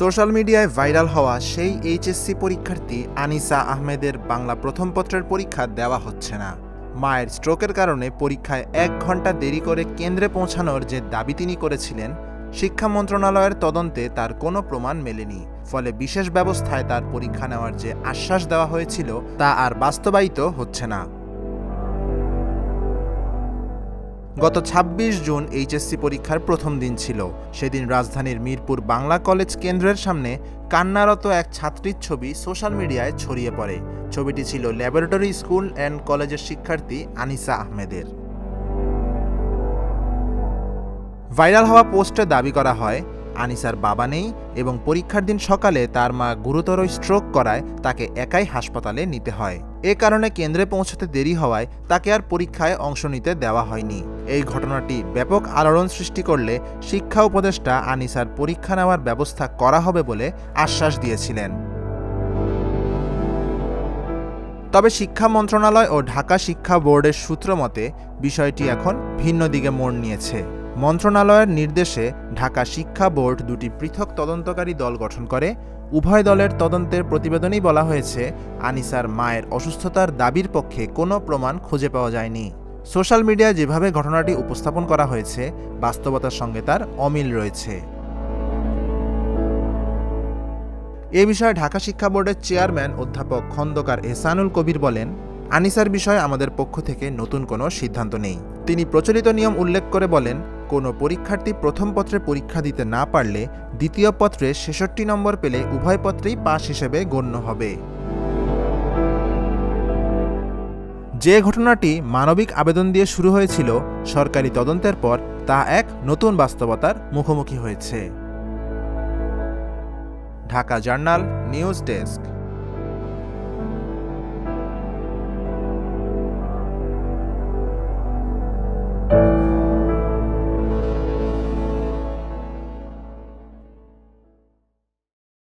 Social মিডিয়ায় viral হওয়া সেই এইচএসসি পরীক্ষার্থী আনিসা আহমেদের বাংলা প্রথম পত্রের পরীক্ষা দেওয়া হচ্ছে না। মায়ের স্ট্রোকের কারণে পরীক্ষায় 1 ঘন্টা দেরি করে কেন্দ্রে পৌঁছানোর যে দাবি তিনি করেছিলেন, শিক্ষা মন্ত্রণালয়ের তদন্তে তার কোনো প্রমাণ মেলেনি। ফলে বিশেষ ব্যবস্থায় তার পরীক্ষা নেওয়ার যে আশ্বাস দেওয়া হয়েছিল তা আর বাস্তবায়িত হচ্ছে না। গত ২৬ জুন এইচএসসি পরীক্ষার প্রথম দিন ছিল। সেদিন রাজধানীর মিরপুর বাংলা কলেজ কেন্দ্রের সামনে কান্নারত এক ছাত্রীর ছবি সোশ্যাল মিডিয়ায় ছড়িয়ে পড়ে। ছবিটি ছিল ল্যাবরেটরি স্কুল অ্যান্ড কলেজের শিক্ষার্থী আনিসা আহমেদের। ভাইরাল হওয়া পোস্টে দাবি করা হয়, আনিসার বাবা নেই এবং পরীক্ষার দিন সকালে তার মা গুরুতর স্ট্রোক করায় তাকে একাই হাসপাতালে নিতে হয়। এ কারণে কেন্দ্রে পৌঁছতে দেরি হওয়ায় তাকে আর পরীক্ষায় অংশ নিতে দেওয়া হয়নি। এই ঘটনাটি ব্যাপক আলোড়ন সৃষ্টি করলে শিক্ষা উপদেষ্টা আনিসার পরীক্ষা নেওয়ার ব্যবস্থা করা হবে বলে আশ্বাস দিয়েছিলেন। তবে শিক্ষা মন্ত্রণালয় ও ঢাকা শিক্ষা বোর্ডের সূত্র মতে বিষয়টি এখন ভিন্ন দিকে মোড় নিয়েছে। মন্ত্রণালয়ের নির্দেশে ঢাকা শিক্ষা বোর্ড দুটি পৃথক তদন্তকারী দল গঠন করে। উভয় দলের তদন্তের প্রতিবেদনেই বলা হয়েছে, আনিসার মায়ের অসুস্থতার দাবির পক্ষে কোনো প্রমাণ খুঁজে পাওয়া যায়নি। সোশ্যাল মিডিয়ায় যেভাবে ঘটনাটি উপস্থাপন করা হয়েছে, বাস্তবতার সঙ্গে তার অমিল রয়েছে। এ বিষয়ে ঢাকা শিক্ষা বোর্ডের চেয়ারম্যান অধ্যাপক খন্দকার এহসানুল কবির বলেন, আনিসার বিষয়ে আমাদের পক্ষ থেকে নতুন কোনো সিদ্ধান্ত নেই। তিনি প্রচলিত নিয়ম উল্লেখ করে বলেন, কোনো পরীক্ষার্থী প্রথম পত্রে পরীক্ষা দিতে না পারলে দ্বিতীয় পত্রে ৬৬ নম্বর পেলে উভয় পত্রেই পাস হিসেবে গণ্য হবে। যে ঘটনাটি মানবিক আবেদন দিয়ে শুরু হয়েছিল, সরকারি তদন্তের পর তা এক নতুন বাস্তবতার মুখোমুখি হয়েছে। Dhaka journal news desk.